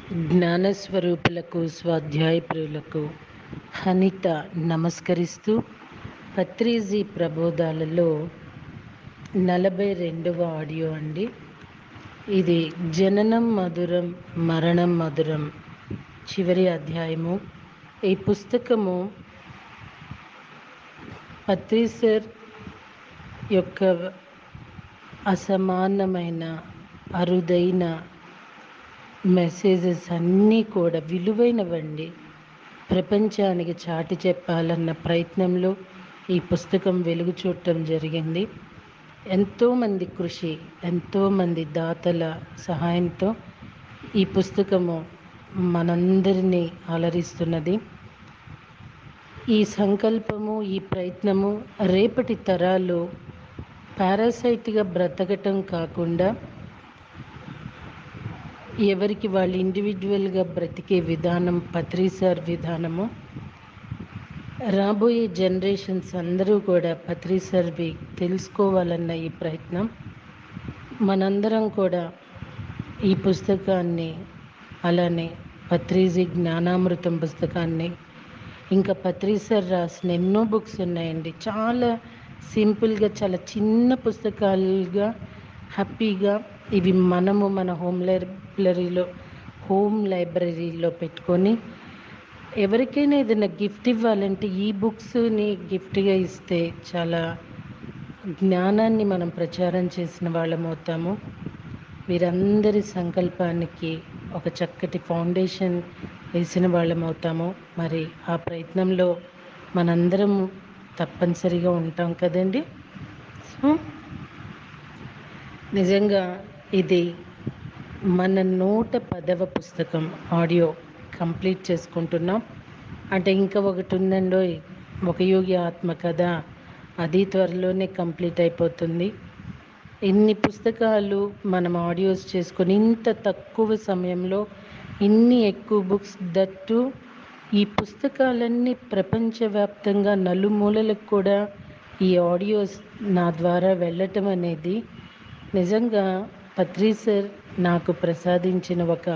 జ్ఞానస్వరూపులకు స్వాధ్యాయ ప్రియులకు హనిత నమస్కరిస్తూ పత్రిజీ ప్రబోధాలలో 42వ ఆడియో అండి. ఇది జననం మధురం మరణం మధురం చివరి అధ్యాయము. ఈ పుస్తకము పత్రిసర్ యొక్క అసమానమైన అరుదైన మెసేజెస్ అన్నీ కూడా విలువైనవండి. ప్రపంచానికి చాటి చెప్పాలన్న ప్రయత్నంలో ఈ పుస్తకం వెలుగు చూడటం జరిగింది. ఎంతోమంది కృషి, ఎంతోమంది దాతల సహాయంతో ఈ పుస్తకము మనందరినీ అలరిస్తున్నది. ఈ సంకల్పము, ఈ ప్రయత్నము రేపటి తరాలు పారాసైట్గా బ్రతకటం కాకుండా ఎవరికి వాళ్ళు ఇండివిజువల్గా బ్రతికే విధానం పత్రిసార్ విధానము. రాబోయే జనరేషన్స్ అందరూ కూడా పత్రిసార్వి తెలుసుకోవాలన్న ఈ ప్రయత్నం. మనందరం కూడా ఈ పుస్తకాన్ని, అలానే పత్రిజీ జ్ఞానామృతం పుస్తకాన్ని, ఇంకా పత్రిసార్ రాసిన ఎన్నో బుక్స్ ఉన్నాయండి. చాలా సింపుల్గా, చాలా చిన్న పుస్తకాలుగా హ్యాపీగా ఇవి మనము మన హోమ్ లైబ్రరీలో పెట్టుకొని ఎవరికైనా ఏదైనా గిఫ్ట్ ఇవ్వాలంటే ఈ బుక్స్ని గిఫ్ట్గా ఇస్తే చాలా జ్ఞానాన్ని మనం ప్రచారం చేసిన వాళ్ళం అవుతాము. వీరందరి సంకల్పానికి ఒక చక్కటి ఫౌండేషన్ వేసిన వాళ్ళం అవుతాము. మరి ఆ ప్రయత్నంలో మనందరం తప్పనిసరిగా ఉంటాం కదండి. సో నిజంగా ఇది మన 110వ పుస్తకం ఆడియో కంప్లీట్ చేసుకుంటున్నాం. అంటే ఇంకా ఒకటి ఉందండో, ఒక యోగి ఆత్మకథ, అది త్వరలోనే కంప్లీట్ అయిపోతుంది. ఇన్ని పుస్తకాలు మనం ఆడియోస్ చేసుకొని ఇంత తక్కువ సమయంలో ఇన్ని ఎక్కువ బుక్స్, దట్టు ఈ పుస్తకాలన్నీ ప్రపంచవ్యాప్తంగా నలుమూలలకు కూడా ఈ ఆడియోస్ నా ద్వారా వెళ్ళటం అనేది నిజంగా పత్రిసర్ నాకు ప్రసాదించిన ఒక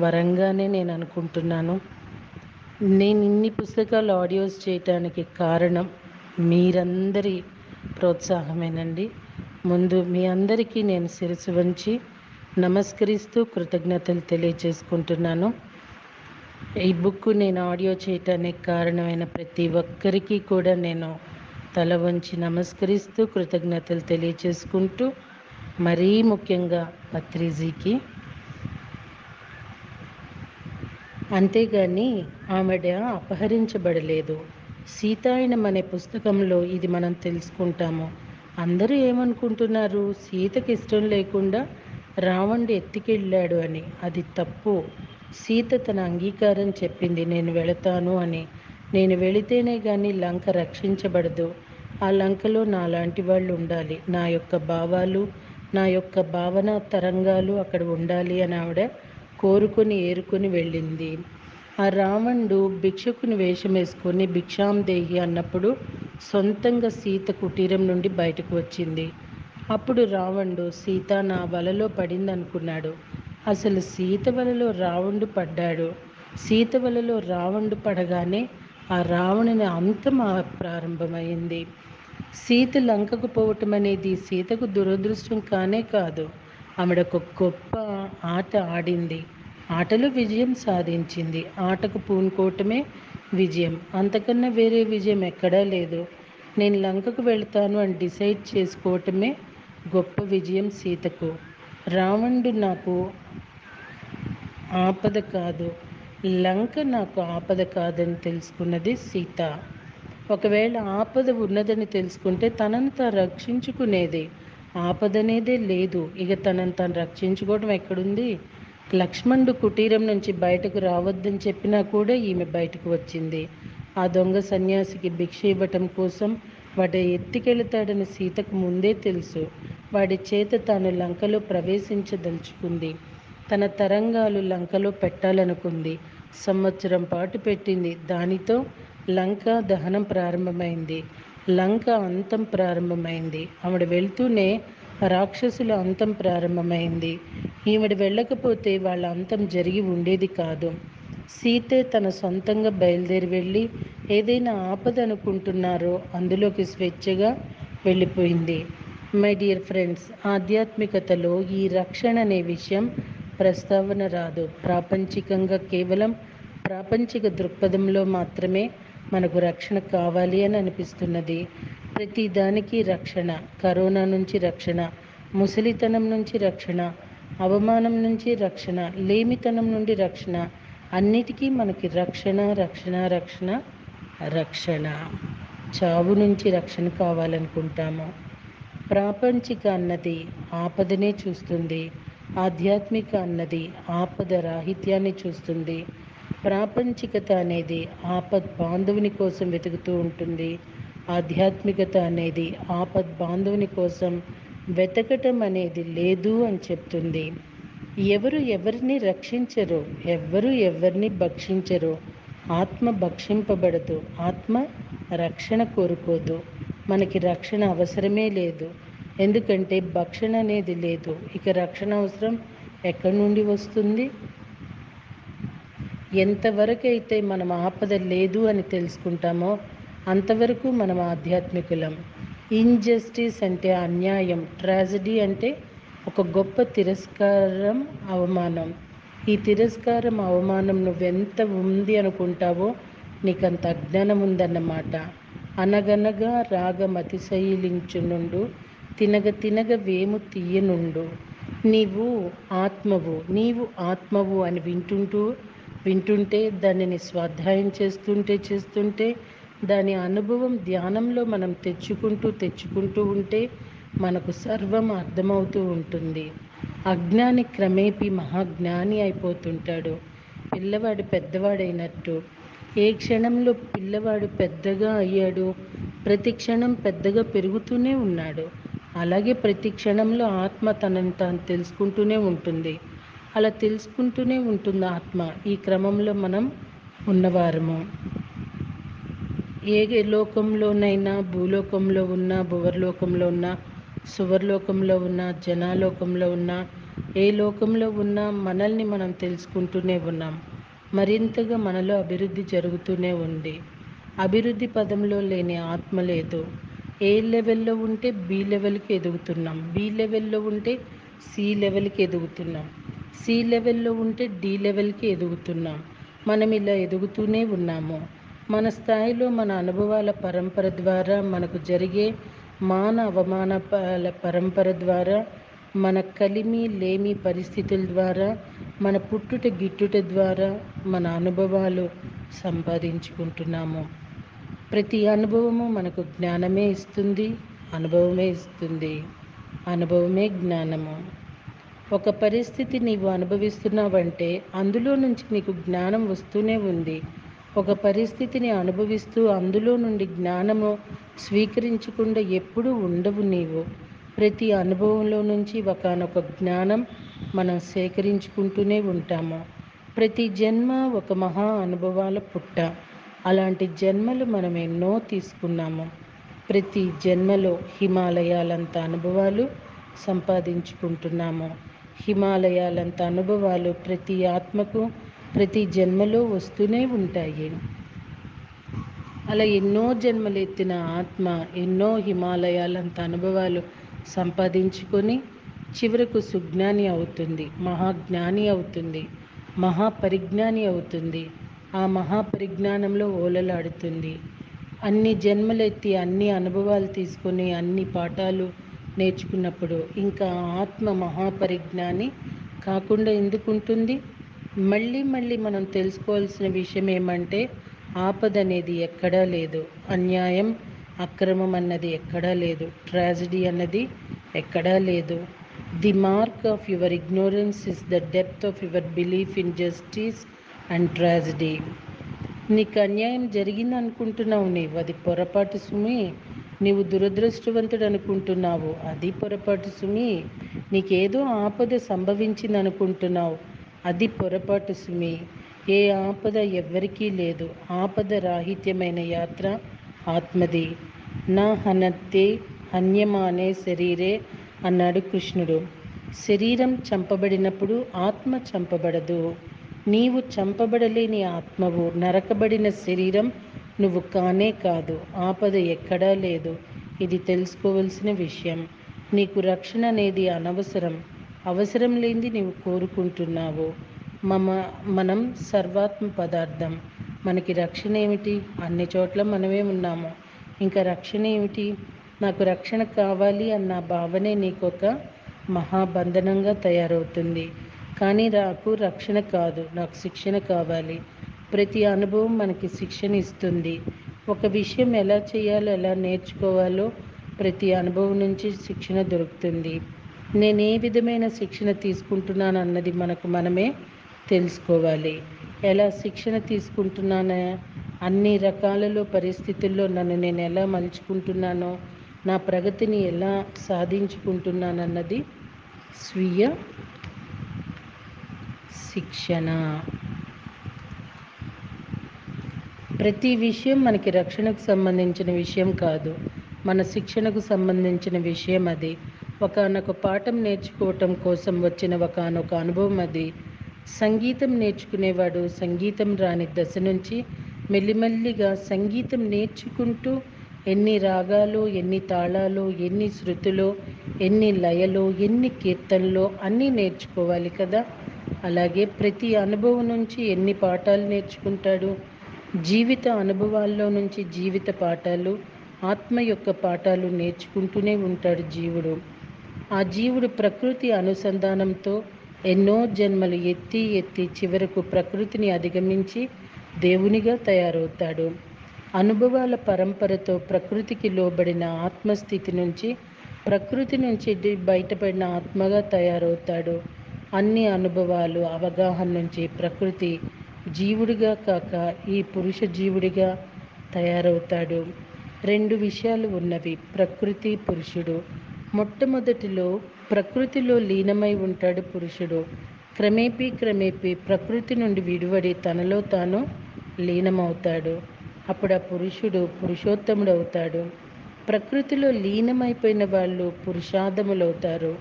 వరంగానే నేను అనుకుంటున్నాను. నేను ఇన్ని పుస్తకాలు ఆడియోస్ చేయటానికి కారణం మీరందరి ప్రోత్సాహమేనండి. ముందు మీ అందరికీ నేను శిరస్సు వంచి నమస్కరిస్తూ కృతజ్ఞతలు తెలియజేసుకుంటున్నాను. ఈ బుక్ నేను ఆడియో చేయటానికి కారణమైన ప్రతి ఒక్కరికి కూడా నేను తల వంచి నమస్కరిస్తూ కృతజ్ఞతలు తెలియజేసుకుంటూ, మరీ ముఖ్యంగా పత్రిజీకి. అంతేగాని ఆమెడ అపహరించబడలేదు. సీతాయనం అనే పుస్తకంలో ఇది మనం తెలుసుకుంటాము. అందరూ ఏమనుకుంటున్నారు, సీతకి ఇష్టం లేకుండా రావణుడు ఎత్తుకెళ్ళాడు అని. అది తప్పు. సీత తన అంగీకారం చెప్పింది, నేను వెళతాను అని. నేను వెళితేనే కానీ లంక రక్షించబడదు. ఆ లంకలో నాలాంటి వాళ్ళు ఉండాలి, నా యొక్క భావాలు, నా యొక్క భావన తరంగాలు అక్కడ ఉండాలి అని ఆవిడ కోరుకొని ఏరుకొని వెళ్ళింది. ఆ రావణుడు భిక్షకుని వేషం వేసుకొని భిక్షాందేహి అన్నప్పుడు సొంతంగా సీత కుటీరం నుండి బయటకు వచ్చింది. అప్పుడు రావణుడు సీత నా వలలో పడింది అనుకున్నాడు. అసలు సీత వలలో రావణుడు పడ్డాడు. సీత వలలో రావణుడు పడగానే ఆ రావణుని అంతం ప్రారంభమైంది. సీత లంకకు పోవటం అనేది సీతకు దురదృష్టం కానే కాదు. ఆవిడొక గొప్ప ఆట ఆడింది, ఆటలో విజయం సాధించింది. ఆటకు పూనుకోవటమే విజయం, అంతకన్నా వేరే విజయం ఎక్కడా లేదు. నేను లంకకు వెళ్తాను అని డిసైడ్ చేసుకోవటమే గొప్ప విజయం సీతకు. రావణుడు నాకు ఆపద కాదు, లంక నాకు ఆపద కాదని తెలుసుకున్నది సీత. ఒకవేళ ఆపద ఉన్నదని తెలుసుకుంటే తనను తాను రక్షించుకునేది. ఆపదనేదే లేదు. ఇక తనను తాను రక్షించుకోవడం ఎక్కడుంది? లక్ష్మణుడు కుటీరం నుంచి బయటకు రావద్దని చెప్పినా కూడా ఈమె బయటకు వచ్చింది. ఆ దొంగ సన్యాసికి భిక్ష ఇవ్వటం కోసం వాడు ఎత్తికెళతాడని సీతకు ముందే తెలుసు. వాడి చేత తాను లంకలో ప్రవేశించదలుచుకుంది. తన తరంగాలు లంకలో పెట్టాలనుకుంది. సంవత్సరం పాటు పెట్టింది. దానితో లంక దహనం ప్రారంభమైంది. లంక అంతం ప్రారంభమైంది. ఆవిడ వెళ్తూనే రాక్షసుల అంతం ప్రారంభమైంది. ఈవిడ వెళ్ళకపోతే వాళ్ళ అంతం జరిగి ఉండేది కాదు. సీతే తన సొంతంగా బయలుదేరి వెళ్ళి ఏదైనా ఆపద అనుకుంటున్నారో అందులోకి స్వేచ్ఛగా వెళ్ళిపోయింది. మై డియర్ ఫ్రెండ్స్, ఆధ్యాత్మికతలో ఈ రక్షణ అనే విషయం ప్రస్తావన రాదు. ప్రాపంచికంగా కేవలం ప్రాపంచిక దృక్పథంలో మాత్రమే మనకు రక్షణ కావాలి అని అనిపిస్తున్నది. ప్రతి దానికి రక్షణ, కరోనా నుంచి రక్షణ, ముసలితనం నుంచి రక్షణ, అవమానం నుంచి రక్షణ, లేమితనం నుండి రక్షణ, అన్నిటికీ మనకి రక్షణ రక్షణ రక్షణ రక్షణ. చావు నుంచి రక్షణ కావాలనుకుంటాము. ప్రాపంచిక అన్నది ఆపదనే చూస్తుంది, ఆధ్యాత్మిక అన్నది ఆపద రాహిత్యాన్ని చూస్తుంది. ప్రాపంచికత అనేది ఆపద్ బాంధవుని కోసం వెతుకుతూ ఉంటుంది, ఆధ్యాత్మికత అనేది ఆపద్ బాంధవుని కోసం వెతకటం అనేది లేదు అని చెప్తుంది. ఎవరు ఎవరిని రక్షించరు, ఎవ్వరు ఎవరిని భక్షించరు. ఆత్మ భక్షింపబడదు, ఆత్మ రక్షణ కోరుకోదు. మనకి రక్షణ అవసరమే లేదు, ఎందుకంటే భక్షణ అనేది లేదు. ఇక రక్షణ అవసరం ఎక్కడి నుండి వస్తుంది? ఎంతవరకు అయితే మనం ఆపద లేదు అని తెలుసుకుంటామో అంతవరకు మనం ఆధ్యాత్మికులం. ఇన్జస్టిస్ అంటే అన్యాయం, ట్రాజడీ అంటే ఒక గొప్ప తిరస్కారం, అవమానం. ఈ తిరస్కారం, అవమానం నువ్వెంత ఉంది అనుకుంటావో నీకంత అజ్ఞానం ఉందన్నమాట. అనగనగా రాగమతిశయిలించునుండు, తినగ తినగ వేము తీయనుండు. నీవు ఆత్మవు, నీవు ఆత్మవు అని వింటుంటే దానిని స్వాధ్యాయం చేస్తుంటే దాని అనుభవం ధ్యానంలో మనం తెచ్చుకుంటూ ఉంటే మనకు సర్వం అర్థమవుతూ ఉంటుంది. అజ్ఞాని క్రమేపీ మహాజ్ఞాని అయిపోతుంటాడు. పిల్లవాడు పెద్దవాడైనట్టు. ఏ క్షణంలో పిల్లవాడు పెద్దగా అయ్యాడు, ప్రతి క్షణం పెద్దగా పెరుగుతూనే ఉన్నాడు. అలాగే ప్రతి క్షణంలో ఆత్మ తనని తాను తెలుసుకుంటూనే ఉంటుంది. అలా తెలుసుకుంటూనే ఉంటుంది ఆత్మ. ఈ క్రమంలో మనం ఉన్నవారము. ఏ లోకంలోనైనా, భూలోకంలో ఉన్న, భువర్లోకంలో ఉన్న, సువర్లోకంలో ఉన్న, జనాలోకంలో ఉన్న, ఏ లోకంలో ఉన్నా మనల్ని మనం తెలుసుకుంటూనే ఉన్నాం. మరింతగా మనలో అభివృద్ధి జరుగుతూనే ఉంది. అభివృద్ధి పదంలో లేని ఆత్మ లేదు. ఏ లెవెల్లో ఉంటే బి లెవెల్కి ఎదుగుతున్నాం, బి లెవెల్లో ఉంటే సి లెవెల్కి ఎదుగుతున్నాం, సి లెవెల్లో ఉంటే డి లెవెల్కి ఎదుగుతున్నాం. మనం ఇలా ఎదుగుతూనే ఉన్నాము. మన స్థాయిలో మన అనుభవాల పరంపర ద్వారా, మనకు జరిగే మాన అవమానాల పరంపర ద్వారా, మన కలిమి లేమి పరిస్థితుల ద్వారా, మన పుట్టుట గిట్టుట ద్వారా మన అనుభవాలు సంపాదించుకుంటున్నాము. ప్రతి అనుభవము మనకు జ్ఞానమే ఇస్తుంది, అనుభవమే ఇస్తుంది, అనుభవమే జ్ఞానము. ఒక పరిస్థితి నీవు అనుభవిస్తున్నావంటే అందులో నుంచి నీకు జ్ఞానం వస్తూనే ఉంది. ఒక పరిస్థితిని అనుభవిస్తూ అందులో నుండి జ్ఞానము స్వీకరించకుండా ఎప్పుడూ ఉండవు నీవు. ప్రతి అనుభవంలో నుంచి ఒకానొక జ్ఞానం మనం సేకరించుకుంటూనే ఉంటాము. ప్రతి జన్మ ఒక మహా అనుభవాల పుట్ట. అలాంటి జన్మలు మనం ఎన్నో తీసుకున్నాము. ప్రతి జన్మలో హిమాలయాలంత అనుభవాలు సంపాదించుకుంటున్నాము. హిమాలయాలంత అనుభవాలు ప్రతి ఆత్మకు ప్రతి జన్మలో వస్తూనే ఉంటాయి. అలా ఎన్నో జన్మలెత్తిన ఆత్మ ఎన్నో హిమాలయాలంత అనుభవాలు సంపాదించుకొని చివరకు సుజ్ఞాని అవుతుంది, మహాజ్ఞాని అవుతుంది, మహాపరిజ్ఞాని అవుతుంది. ఆ మహాపరిజ్ఞానంలో ఓలలాడుతుంది. అన్ని జన్మలెత్తి అన్ని అనుభవాలు తీసుకొని అన్ని పాఠాలు నేర్చుకున్నప్పుడు ఇంకా ఆత్మ మహాపరిజ్ఞాని కాకుండా ఎందుకుంటుంది? మళ్ళీ మళ్ళీ మనం తెలుసుకోవాల్సిన విషయం ఏమంటే ఆపద అనేది ఎక్కడా లేదు, అన్యాయం అక్రమం అన్నది ఎక్కడా లేదు, ట్రాజడీ అన్నది ఎక్కడా లేదు. The mark of your ignorance is the depth of your belief in justice and tragedy. నీకు అన్యాయం జరిగింది అనుకుంటున్నావు నీవు, అది పొరపాటు సుమి. నీవు దురదృష్టవంతుడు అనుకుంటున్నావు, అది పొరపాటు సుమి. నీకేదో ఆపద సంభవించింది అనుకుంటున్నావు, అది పొరపాటు సుమి. ఏ ఆపద ఎవ్వరికీ లేదు. ఆపద రాహిత్యమైన యాత్ర ఆత్మది. నా హనత్తే హన్యమానే శరీరే అన్నాడు కృష్ణుడు. శరీరం చంపబడినప్పుడు ఆత్మ చంపబడదు. నీవు చంపబడలేని ఆత్మవు. నరకబడిన శరీరం నువ్వు కానే కాదు. ఆపద ఎక్కడా లేదు. ఇది తెలుసుకోవలసిన విషయం. నీకు రక్షణ అనేది అనవసరం. అవసరం లేనిది నీవు కోరుకుంటున్నావు. మనం సర్వాత్మ పదార్థం. మనకి రక్షణ ఏమిటి? అన్ని చోట్ల మనమే ఉన్నాము. ఇంకా రక్షణ ఏమిటి? నాకు రక్షణ కావాలి అన్న భావనే నీకు ఒక మహాబంధనంగా తయారవుతుంది. కానీ నాకు రక్షణ కాదు, నాకు శిక్షణ కావాలి. ప్రతి అనుభవం మనకి శిక్షణ ఇస్తుంది. ఒక విషయం ఎలా చేయాలో, ఎలా నేర్చుకోవాలో ప్రతి అనుభవం నుంచి శిక్షణ దొరుకుతుంది. నేను ఏ విధమైన శిక్షణ తీసుకుంటున్నాను అన్నది మనమే తెలుసుకోవాలి. ఎలా శిక్షణ తీసుకుంటున్నానో, అన్ని రకాలలో పరిస్థితుల్లో నన్ను నేను ఎలా మలుచుకుంటున్నానో, నా ప్రగతిని ఎలా సాధించుకుంటున్నానన్నది స్వీయ శిక్షణ. ప్రతి విషయం మనకి రక్షణకు సంబంధించిన విషయం కాదు, మన శిక్షణకు సంబంధించిన విషయం అది. ఒకానొక పాఠం నేర్చుకోవటం కోసం వచ్చిన ఒకానొక అనుభవం అది. సంగీతం నేర్చుకునేవాడు సంగీతం రాని దశ నుంచి మెల్లిమెల్లిగా సంగీతం నేర్చుకుంటూ ఎన్ని రాగాలు, ఎన్ని తాళాలు, ఎన్ని శృతులు, ఎన్ని లయలు, ఎన్ని కీర్తనలు అన్నీ నేర్చుకోవాలి కదా. అలాగే ప్రతి అనుభవం నుంచి ఎన్ని పాఠాలు నేర్చుకుంటాడు. జీవిత అనుభవాల్లో నుంచి జీవిత పాఠాలు, ఆత్మ యొక్క పాఠాలు నేర్చుకుంటూనే ఉంటాడు జీవుడు. ఆ జీవుడు ప్రకృతి అనుసంధానంతో ఎన్నో జన్మలు ఎత్తి ఎత్తి చివరకు ప్రకృతిని అధిగమించి దేవునిగా తయారవుతాడు. అనుభవాల పరంపరతో ప్రకృతికి లోబడిన ఆత్మస్థితి నుంచి ప్రకృతి నుంచి బయటపడిన ఆత్మగా తయారవుతాడు. అన్ని అనుభవాలు, అవగాహన నుంచి ప్రకృతి జీవుడిగా కాక ఈ పురుష జీవుడిగా తయారవుతాడు. రెండు విషయాలు ఉన్నవి, ప్రకృతి, పురుషుడు. మొట్టమొదటిలో ప్రకృతిలో లీనమై ఉంటాడు పురుషుడు. క్రమేపీ ప్రకృతి నుండి విడివడి తనలో తాను లీనమవుతాడు. అప్పుడు ఆ పురుషుడు పురుషోత్తముడు అవుతాడు. ప్రకృతిలో లీనమైపోయిన వాళ్ళు పురుషార్థములవుతారు.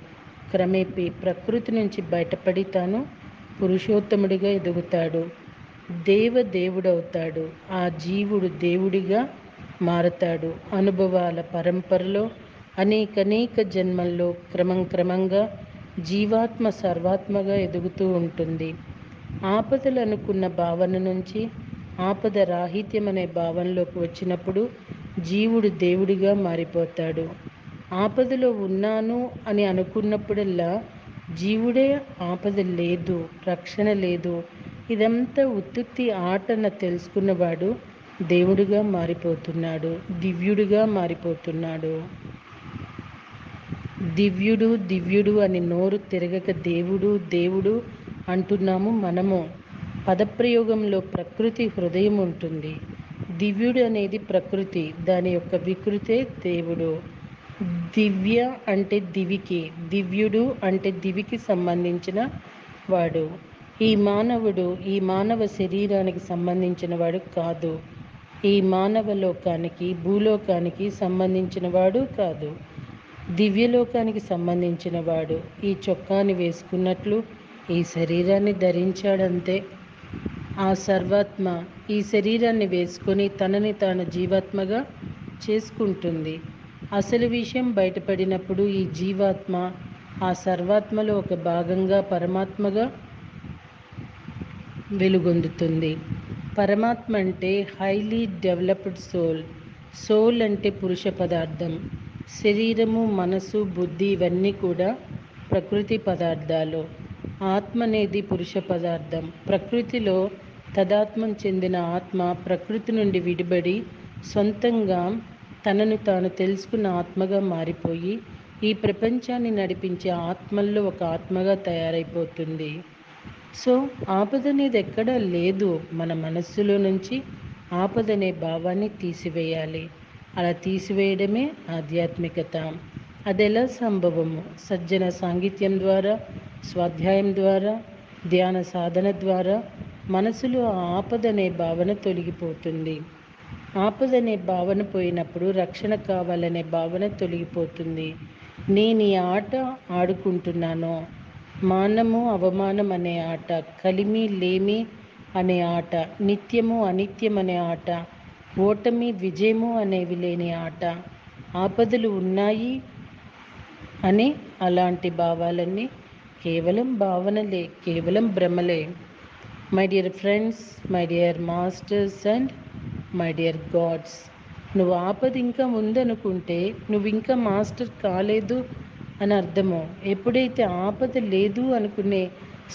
క్రమేపీ ప్రకృతి నుంచి బయటపడి తాను పురుషోత్తముడిగా ఎదుగుతాడు. దేవుడవుతాడు. ఆ జీవుడు దేవుడిగా మారతాడు. అనుభవాల పరంపరలో అనేక జన్మల్లో క్రమంగా జీవాత్మ సర్వాత్మగా ఎదుగుతూ ఉంటుంది. ఆపదలు అనుకున్న భావన నుంచి ఆపద రాహిత్యం అనే భావనలోకి వచ్చినప్పుడు జీవుడు దేవుడిగా మారిపోతాడు. ఆపదలో ఉన్నాను అని అనుకున్నప్పుడల్లా జీవుడే ఆపద లేదు, రక్షణ లేదు, ఇదంతా ఉత్తుత్తి ఆటన తెలుసుకున్నవాడు దేవుడిగా మారిపోతున్నాడు, దివ్యుడిగా మారిపోతున్నాడు. దివ్యుడు అని నోరు తిరగక దేవుడు అంటున్నాము మనము. పదప్రయోగంలో ప్రకృతి హృదయం ఉంటుంది. దివ్యుడు అనేది ప్రకృతి, దాని యొక్క వికృతే దేవుడు. దివ్య అంటే దివికి, దివ్యుడు అంటే దివికి సంబంధించిన వాడు. ఈ మానవుడు ఈ మానవ శరీరానికి సంబంధించిన వాడు కాదు. ఈ మానవ లోకానికి, భూలోకానికి సంబంధించిన వాడు కాదు. దివ్యలోకానికి సంబంధించిన వాడు. ఈ చొక్కాని వేసుకున్నట్లు ఈ శరీరాన్ని ధరించాడంతే. ఆ సర్వాత్మ ఈ శరీరాన్ని వేసుకొని తనని తాను జీవాత్మగా చేసుకుంటుంది. అసలు విషయం బయటపడినప్పుడు ఈ జీవాత్మ ఆ సర్వాత్మలో ఒక భాగంగా పరమాత్మగా వెలుగొందుతుంది. పరమాత్మ అంటే హైలీ డెవలప్డ్ సోల్ అంటే పురుష పదార్థం. శరీరము, మనసు, బుద్ధి ఇవన్నీ కూడా ప్రకృతి పదార్థాలు. ఆత్మ అనేది పురుష పదార్థం. ప్రకృతిలో తదాత్మం చెందిన ఆత్మ ప్రకృతి నుండి విడిబడి సొంతంగా తనను తాను తెలుసుకున్న ఆత్మగా మారిపోయి ఈ ప్రపంచాన్ని నడిపించే ఆత్మల్లో ఒక ఆత్మగా తయారైపోతుంది. సో ఆపద అనేది ఎక్కడా లేదు. మన మనస్సులో నుంచి ఆపదనే భావాన్ని తీసివేయాలి. అలా తీసివేయడమే ఆధ్యాత్మికత. అది ఎలా సంభవము? సజ్జన సాంగిత్యం ద్వారా, స్వాధ్యాయం ద్వారా, ధ్యాన సాధన ద్వారా మనసులో ఆపదనే భావన తొలగిపోతుంది. ఆపదనే భావన పోయినప్పుడు రక్షణ కావాలనే భావన తొలగిపోతుంది. నేను ఈ ఆట ఆడుకుంటున్నాను. మానము అవమానం అనే ఆట, కలిమి లేమి అనే ఆట, నిత్యము అనిత్యం అనే ఆట, ఓటమి విజయము అనేవి లేని ఆట, ఆపదలు ఉన్నాయి అని అలాంటి భావాలన్నీ కేవలం భావనలే, కేవలం భ్రమలే. My dear friends, my dear masters and my dear gods, నువ్వు ఆపద ఇంకా ఉందనుకుంటే నువ్వు ఇంకా మాస్టర్ కాలేదు అని అర్థము. ఎప్పుడైతే ఆపద లేదు అనుకునే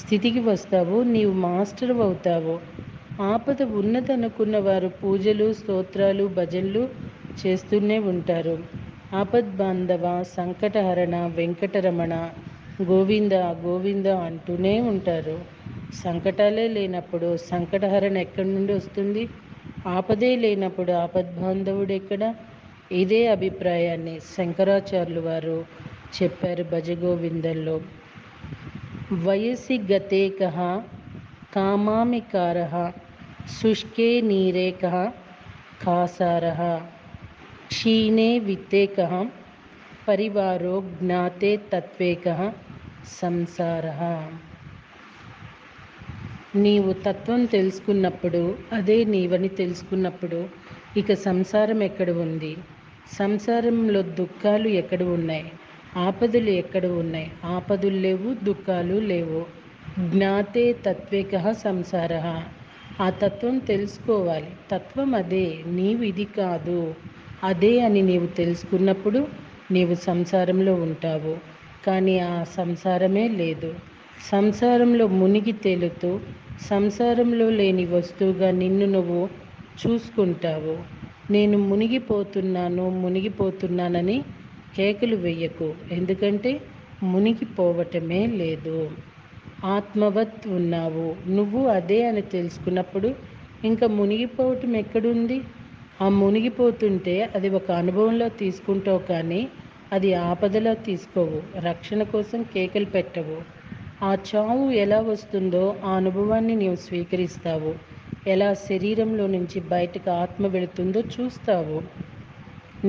స్థితికి వస్తావో నీవు మాస్టర్ అవుతావు. ఆపద ఉన్నదనుకున్న వారు పూజలు, స్తోత్రాలు, భజనలు చేస్తూనే ఉంటారు. ఆపద్ బాంధవ, సంకటహరణ, వెంకటరమణ, గోవింద గోవింద అంటూనే ఉంటారు. సంకటాలే లేనప్పుడు సంకటహరణ ఎక్కడి నుండి వస్తుంది? ఆపదే లేనప్పుడు ఆపద్బాంధవుడు ఎక్కడ? ఇదే అభిప్రాయాన్ని శంకరాచార్యులు వారు చెప్పారు భజగోవిందంలో. వయసి గతే కః కామామి కారః శుష్కే నీరే కః కాసారః క్షీణే విత్తే కః పరివారో జ్ఞాతే తత్వే కః సంసారః. నీవు తత్వం తెలుసుకున్నప్పుడు, అదే నీవని తెలుసుకున్నప్పుడు ఇక సంసారం ఎక్కడ ఉంది? సంసారంలో దుఃఖాలు ఎక్కడ ఉన్నాయి? ఆపదలు ఎక్కడ ఉన్నాయి? ఆపదలు లేవు, దుఃఖాలు లేవు. జ్ఞాతే తత్వేక సంసార. ఆ తత్వం తెలుసుకోవాలి. తత్వం అదే, నీవు ఇది కాదు, అదే అని నీవు తెలుసుకున్నప్పుడు నీవు సంసారంలో ఉంటావు. కానీ ఆ సంసారమే లేదు. సంసారంలో మునిగి తేలుతూ సంసారంలో లేని వస్తువుగా నిన్ను నువ్వు చూసుకుంటావు. నేను మునిగిపోతున్నానని కేకలు వెయ్యకు. ఎందుకంటే మునిగిపోవటమే లేదు. ఆత్మవత్ ఉన్నావు. నువ్వు అదే అని తెలుసుకున్నప్పుడు ఇంకా మునిగిపోవటం ఎక్కడుంది? ఆ మునిగిపోతుంటే అది ఒక అనుభవంలో తీసుకుంటావు, కానీ అది ఆపదలో తీసుకోవు. రక్షణ కోసం కేకలు పెట్టవు. ఆ చావు ఎలా వస్తుందో ఆ అనుభవాన్ని నీవు స్వీకరిస్తావు. ఎలా శరీరంలో నుంచి బయటకు ఆత్మ వెళుతుందో చూస్తావు.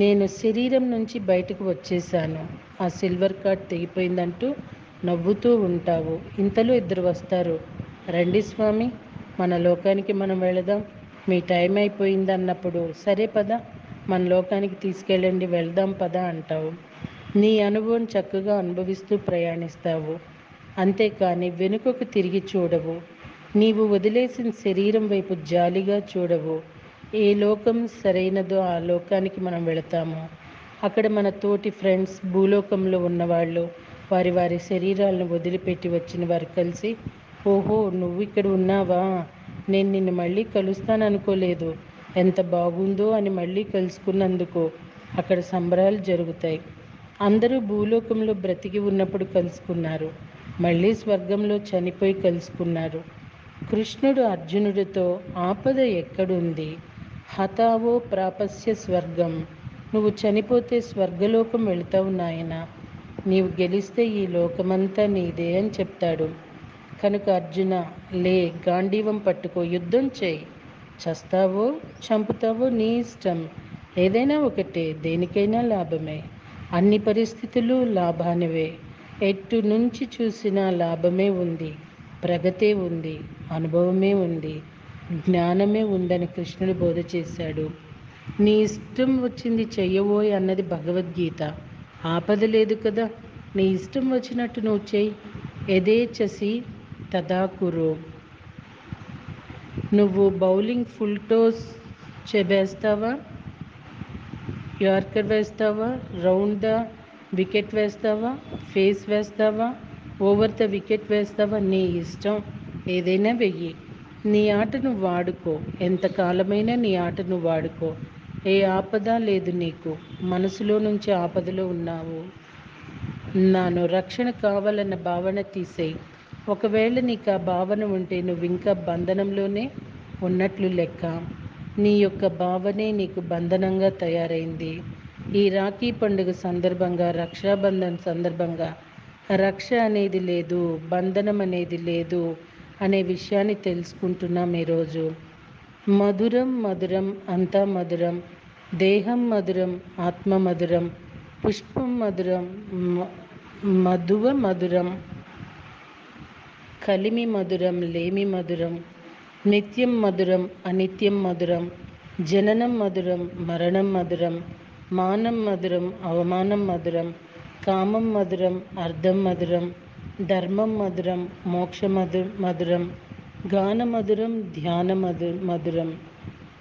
నేను శరీరం నుంచి బయటకు వచ్చేసాను, ఆ సిల్వర్ కార్డ్ తెగిపోయిందంటూ నవ్వుతూ ఉంటావు. ఇంతలో ఇద్దరు వస్తారు. రండి స్వామి, మన లోకానికి మనం వెళదాం, మీ టైం అయిపోయింది అన్నప్పుడు సరే పద, మన లోకానికి తీసుకెళ్ళండి, వెళ్దాం పద అంటావు. నీ అనుభవం చక్కగా అనుభవిస్తూ ప్రయాణిస్తావు. అంతేకాని వెనుకకు తిరిగి చూడవు. నీవు వదిలేసిన శరీరం వైపు జాలిగా చూడవు. ఏ లోకం సరైనదో ఆ లోకానికి మనం వెళతాము. అక్కడ మన తోటి ఫ్రెండ్స్, భూలోకంలో ఉన్నవాళ్ళు, వారి వారి శరీరాలను వదిలిపెట్టి వచ్చిన వారు కలిసి, ఓహో నువ్వు ఇక్కడ ఉన్నావా, నేను నిన్ను మళ్ళీ కలుస్తాననుకోలేదు, ఎంత బాగుందో అని మళ్ళీ కలుసుకున్నందుకు అక్కడ సంబరాలు జరుగుతాయి. అందరూ భూలోకంలో బ్రతికి ఉన్నప్పుడు కలుసుకున్నారు, మళ్ళీ స్వర్గంలో చనిపోయి కలుసుకున్నారు. కృష్ణుడు అర్జునుడితో ఆపద ఎక్కడుంది? హతావో ప్రాపస్య స్వర్గం. నువ్వు చనిపోతే స్వర్గలోకం వెళతావు నాయన, నీవు గెలిస్తే ఈ లోకమంతా నీదే అని చెప్తాడు. కనుక అర్జున, లే, గాంధీవం పట్టుకో, యుద్ధం చేయి. చస్తావో చంపుతావో నీ ఇష్టం, ఏదైనా ఒకటే, దేనికైనా లాభమే. అన్ని పరిస్థితులు లాభానివే. ఎటు నుంచి చూసినా లాభమే ఉంది, ప్రగతే ఉంది, అనుభవమే ఉంది, జ్ఞానమే ఉందని కృష్ణుడు బోధ చేశాడు. నీ ఇష్టం వచ్చింది చెయ్యబోయ్ అన్నది భగవద్గీత. ఆపద లేదు కదా, నీ ఇష్టం వచ్చినట్టు నువ్వు చెయ్యి. యథేచ్ఛసి తదా కురు. నువ్వు బౌలింగ్ ఫుల్ టోస్ వేస్తావా, యార్కర్ వేస్తావా, రౌండ్ ద వికెట్ వేస్తావా, ఫేస్ వేస్తావా, ఓవర్ ద వికెట్ వేస్తావా, నీ ఇష్టం, ఏదైనా వెయ్యి. నీ ఆట నువ్వు వాడుకో, ఎంతకాలమైనా నీ ఆట నువ్వు వాడుకో. ఏ ఆపద లేదు నీకు. మనసులో నుంచి ఆపదలో ఉన్నావు, నాను రక్షణ కావాలన్న భావన తీసేయి. ఒకవేళ నీకు ఆ భావన ఉంటే నువ్వు ఇంకా బంధనంలోనే ఉన్నట్లు లెక్క. నీ యొక్క భావనే నీకు బంధనంగా తయారైంది. ఈ రాఖీ పండుగ సందర్భంగా, రక్షాబంధన్ సందర్భంగా రక్ష అనేది లేదు, బంధనం అనేది లేదు అనే విషయాన్ని తెలుసుకుంటున్నాం ఈరోజు. మధురం మధురం అంతా మధురం, దేహం మధురం, ఆత్మ మధురం, పుష్పం మధురం, మధువ మధురం, కలిమి మధురం, లేమి మధురం, నిత్యం మధురం, అనిత్యం మధురం, జననం మధురం, మరణం మధురం, మానం మధురం, అవమానం మధురం, కామం మధురం, అర్థం మధురం, ధర్మం మధురం, మోక్ష మధురం, గాన మధురం, ధ్యాన మధురం,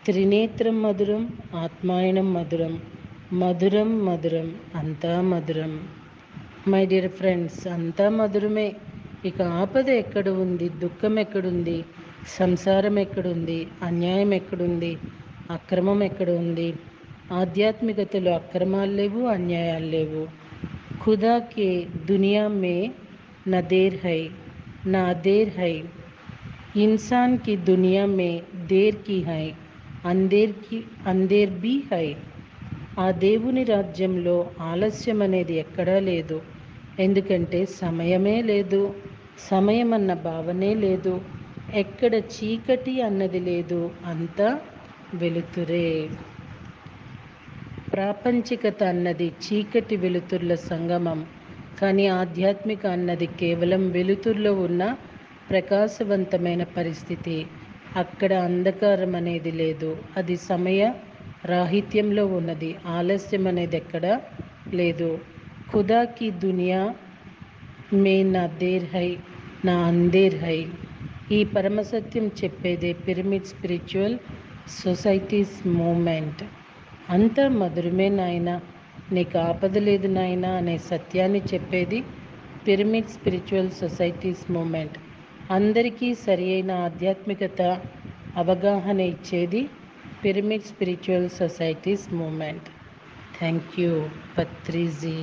త్రినేత్రం మధురం, ఆత్మాయణం మధురం, మధురం మధురం, అంతా మధురం. మై డియర్ ఫ్రెండ్స్, అంతా మధురమే. ఇక ఆపద ఎక్కడ ఉంది, దుఃఖం ఎక్కడుంది, సంసారం ఎక్కడుంది, అన్యాయం ఎక్కడుంది, అక్రమం ఎక్కడ ఉంది? ఆధ్యాత్మికతలో అక్రమాలు లేవు, అన్యాయాలు లేవు. ఖుదాకే దునియా మే నదేర్ హై, నా దేర్ హై. ఇన్సాన్ కి దునియా మే దేర్ కి హై, అందేర్ బి హై. ఆ దేవుని రాజ్యంలో ఆలస్యం అనేది ఎక్కడా లేదు. ఎందుకంటే సమయమే లేదు, సమయం అన్న భావనే లేదు. ఎక్కడ చీకటి అన్నది లేదు, అంతా వెలుతురే. ప్రాపంచికత అన్నది చీకటి వెలుతుర్ల సంగమం. కానీ ఆధ్యాత్మిక అన్నది కేవలం వెలుతుర్లో ఉన్న ప్రకాశవంతమైన పరిస్థితి. అక్కడ అంధకారం అనేది లేదు, అది సమయ రాహిత్యంలో ఉన్నది. ఆలస్యం అనేది ఎక్కడా లేదు. ఖుదాకి దునియా మే నా దేర్ హై, నా అందేర్ హై. ఈ పరమసత్యం చెప్పేదే పిరమిడ్ స్పిరిచువల్ సొసైటీస్ మూమెంట్. అంతా మధురమే నాయన, నీకు ఆపద లేదు నాయన అనే సత్యాన్ని చెప్పేది పిరమిడ్ స్పిరిచువల్ సొసైటీస్ మూమెంట్. అందరికీ సరి అయిన ఆధ్యాత్మికత అవగాహన ఇచ్చేది pyramid spiritual societies moment. Thank you Patriji.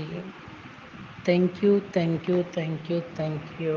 Thank you, thank you, thank you, thank you.